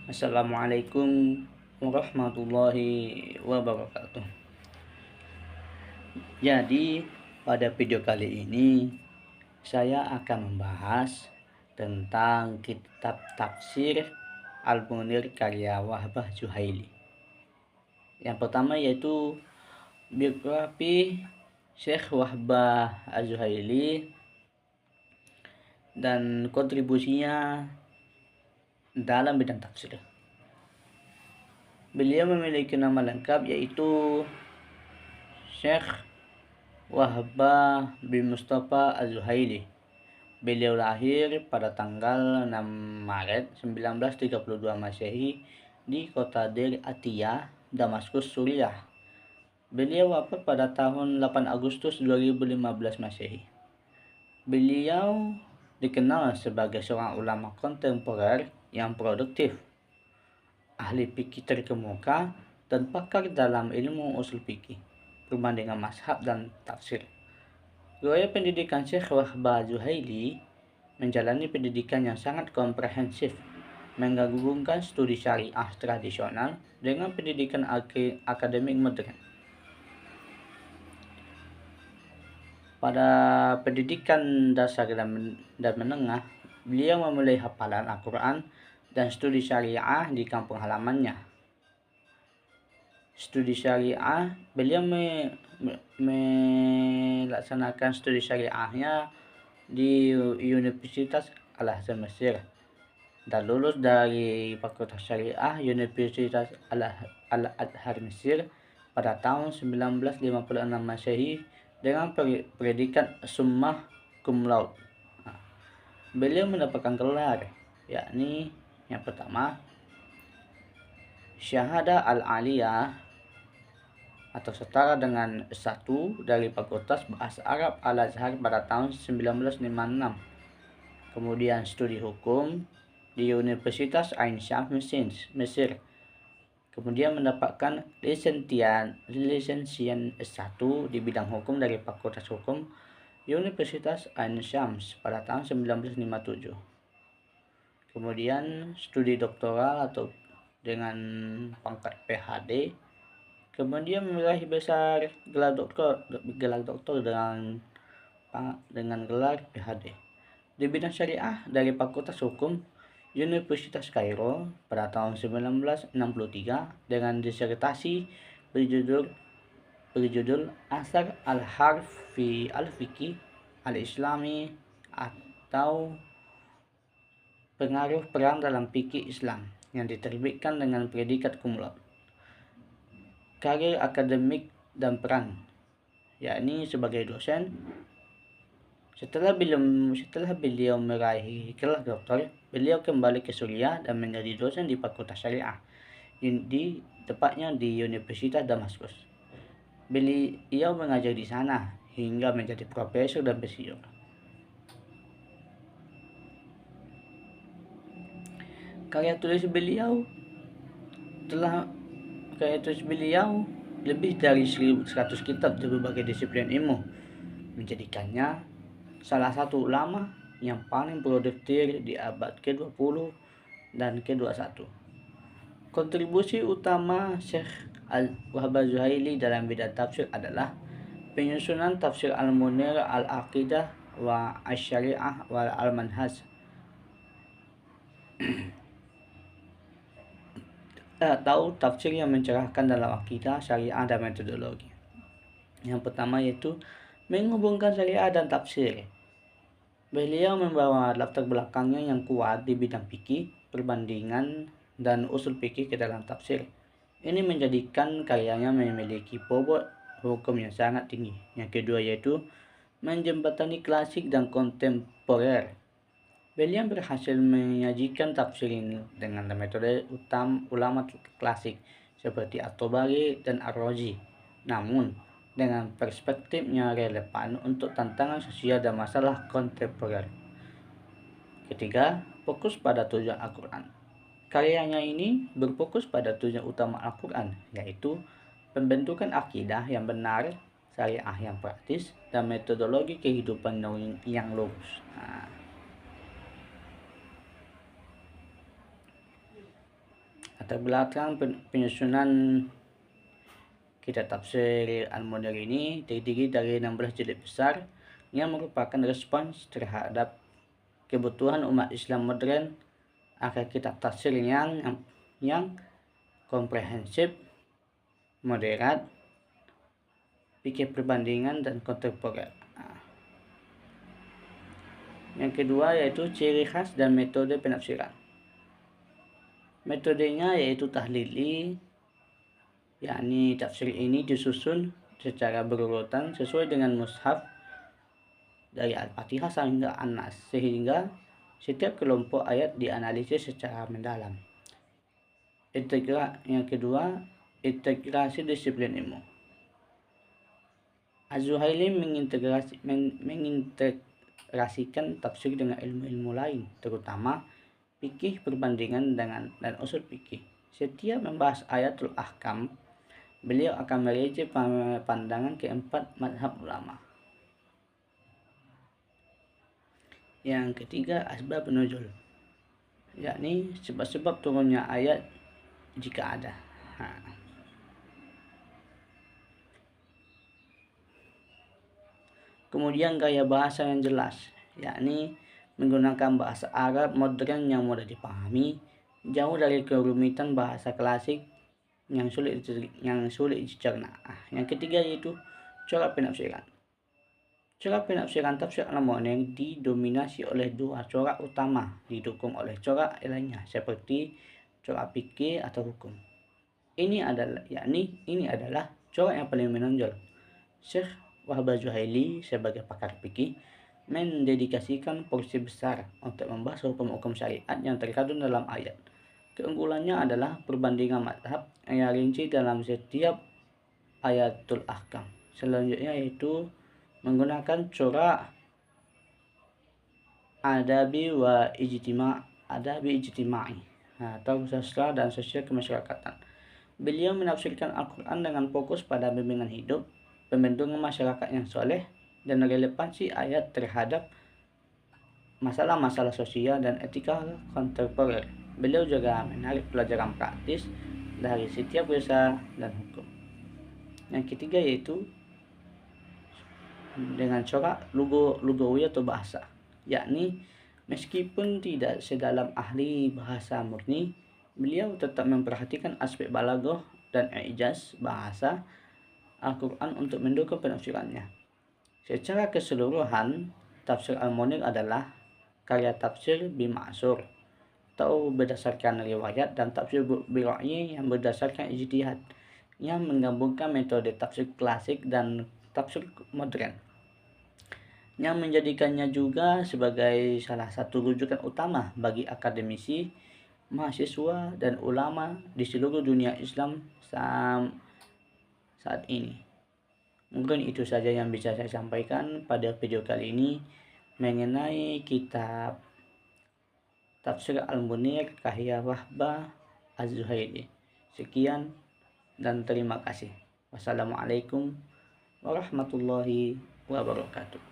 Assalamualaikum warahmatullahi wabarakatuh. Jadi, pada video kali ini saya akan membahas tentang kitab tafsir Al-Munir karya Wahbah Zuhaili. Yang pertama yaitu biografi Syekh Wahbah Az-Zuhaili dan kontribusinya dalam bidang tafsir. Beliau memiliki nama lengkap yaitu Syekh Wahbah bin Mustafa Az-Zuhaili. Beliau lahir pada tanggal 6 Maret 1932 Masehi di kota Deir Atiyah, Damaskus, Suriah. Beliau wafat pada tahun 8 Agustus 2015 Masehi. Beliau dikenal sebagai seorang ulama kontemporer yang produktif, ahli fikih terkemuka, dan pakar dalam ilmu usul fikih, perbandingan mazhab dan tafsir. Riwayat pendidikan Syekh Wahbah Zuhaili menjalani pendidikan yang sangat komprehensif, menggabungkan studi syariah tradisional dengan pendidikan akademik modern. Pada pendidikan dasar dan menengah, beliau memulai hafalan Al-Quran dan studi syariah di kampung halamannya. Studi syariah, beliau melaksanakan studi syariahnya di Universitas Al-Azhar Mesir dan lulus dari Fakultas Syariah Universitas Al-Azhar Mesir pada tahun 1956 Masehi dengan predikat Summah Cum Laude. Beliau mendapatkan gelar, yakni yang pertama Syahadah Al-Aliyah atau setara dengan S1 dari Fakultas Bahasa Arab Al-Azhar pada tahun 1956. Kemudian studi hukum di Universitas Ain Shams Mesir. Kemudian mendapatkan lisensian S1 di bidang hukum dari Fakultas Hukum Universitas Ain Shams pada tahun 1957. Kemudian studi doktoral atau dengan pangkat PhD. Kemudian meraih besar gelar doktor dengan gelar PhD di bidang syariah dari Fakultas Hukum Universitas Kairo pada tahun 1963 dengan disertasi berjudul Asar Al-Harf fi Al-Fiqh Al-Islami atau Pengaruh Perang dalam Fikih Islam yang diterbitkan dengan predikat cum laude. Karir akademik dan peran, yakni sebagai dosen. Setelah beliau meraih gelar doktor, beliau kembali ke Suriah dan menjadi dosen di Fakultas Syariah tepatnya di Universitas Damaskus. Beliau mengajar di sana hingga menjadi profesor dan pensiun. Karya tulis beliau lebih dari 100 kitab di berbagai disiplin ilmu, menjadikannya salah satu ulama yang paling produktif di abad ke-20 dan ke-21. Kontribusi utama Syekh Wahbah Zuhaili dalam bidang tafsir adalah penyusunan tafsir Al-Munir Al-Aqidah wa Asy-Syariah wal Al-Manhaj atau tafsir yang mencerahkan dalam akidah, syariah, dan metodologi. Yang pertama yaitu menghubungkan syariah dan tafsir. Beliau membawa latar belakangnya yang kuat di bidang fikih, perbandingan, dan usul fikih ke dalam tafsir. Ini menjadikan karyanya memiliki bobot hukum yang sangat tinggi. Yang kedua yaitu menjembatani klasik dan kontemporer. Beliau berhasil menyajikan tafsir ini dengan metode ulama klasik seperti At-Tabari dan Ar-Razi, namun dengan perspektifnya relevan untuk tantangan sosial dan masalah kontemporer. Ketiga, fokus pada tujuan Al-Quran. Karyanya ini berfokus pada tujuan utama Al-Quran, yaitu pembentukan akidah yang benar, syariah yang praktis, dan metodologi kehidupan yang lurus. Latar belakang penyusunan kitab tafsir Al-Munir ini terdiri dari 16 jilid besar yang merupakan respons terhadap kebutuhan umat Islam modern akan kitab tafsir yang komprehensif, moderat, fikih perbandingan dan kontemporer. Yang kedua yaitu ciri khas dan metode penafsiran. Metodenya yaitu tahlili, yakni tafsir ini disusun secara berurutan sesuai dengan mushaf dari Al-Fatihah hingga An-Nas, sehingga setiap kelompok ayat dianalisis secara mendalam. Yang kedua, integrasi disiplin ilmu. Az-Zuhaili mengintegrasikan tafsir dengan ilmu-ilmu lain, terutama fikih perbandingan dan usul fikih. Setiap membahas ayatul ahkam, beliau akan merinci pandangan keempat mazhab ulama. Yang ketiga, asbab nuzul, yakni sebab-sebab turunnya ayat jika ada. Kemudian gaya bahasa yang jelas, yakni menggunakan bahasa Arab modern yang mudah dipahami, jauh dari kerumitan bahasa klasik yang sulit dicerna. Yang ketiga yaitu corak penafsiran. Corak penafsiran tafsir Al-Munir didominasi oleh dua corak utama, didukung oleh corak lainnya seperti corak fikih atau hukum. Ini adalah corak yang paling menonjol. Syekh Wahbah Az-Zuhaili sebagai pakar fikih mendedikasikan porsi besar untuk membahas hukum-hukum syariat yang terkandung dalam ayat. Keunggulannya adalah perbandingan mazhab yang rinci dalam setiap ayatul ahkam. Selanjutnya yaitu menggunakan corak adabi ijtima'i atau sastra dan sosial kemasyarakatan. Beliau menafsirkan Al-Quran dengan fokus pada bimbingan hidup, pembentukan masyarakat yang soleh, dan relevansi ayat terhadap masalah-masalah sosial dan etika kontemporer. Beliau juga menarik pelajaran praktis dari setiap kisah dan hukum. Yang ketiga yaitu dengan corak lugawi atau bahasa, yakni meskipun tidak sedalam ahli bahasa murni, beliau tetap memperhatikan aspek balaghah dan i'jaz bahasa Al-Quran untuk mendukung penafsirannya. Secara keseluruhan, tafsir Al-Munir adalah karya tafsir bima'sur atau berdasarkan riwayat dan tafsir bira'yi yang berdasarkan ijtihad, yang menggabungkan metode tafsir klasik dan tafsir modern, yang menjadikannya juga sebagai salah satu rujukan utama bagi akademisi, mahasiswa, dan ulama di seluruh dunia Islam saat ini. Mungkin itu saja yang bisa saya sampaikan pada video kali ini mengenai kitab Tafsir Al-Munir karya Wahbah Az-Zuhaili. Sekian dan terima kasih. Wassalamualaikum warahmatullahi wabarakatuh.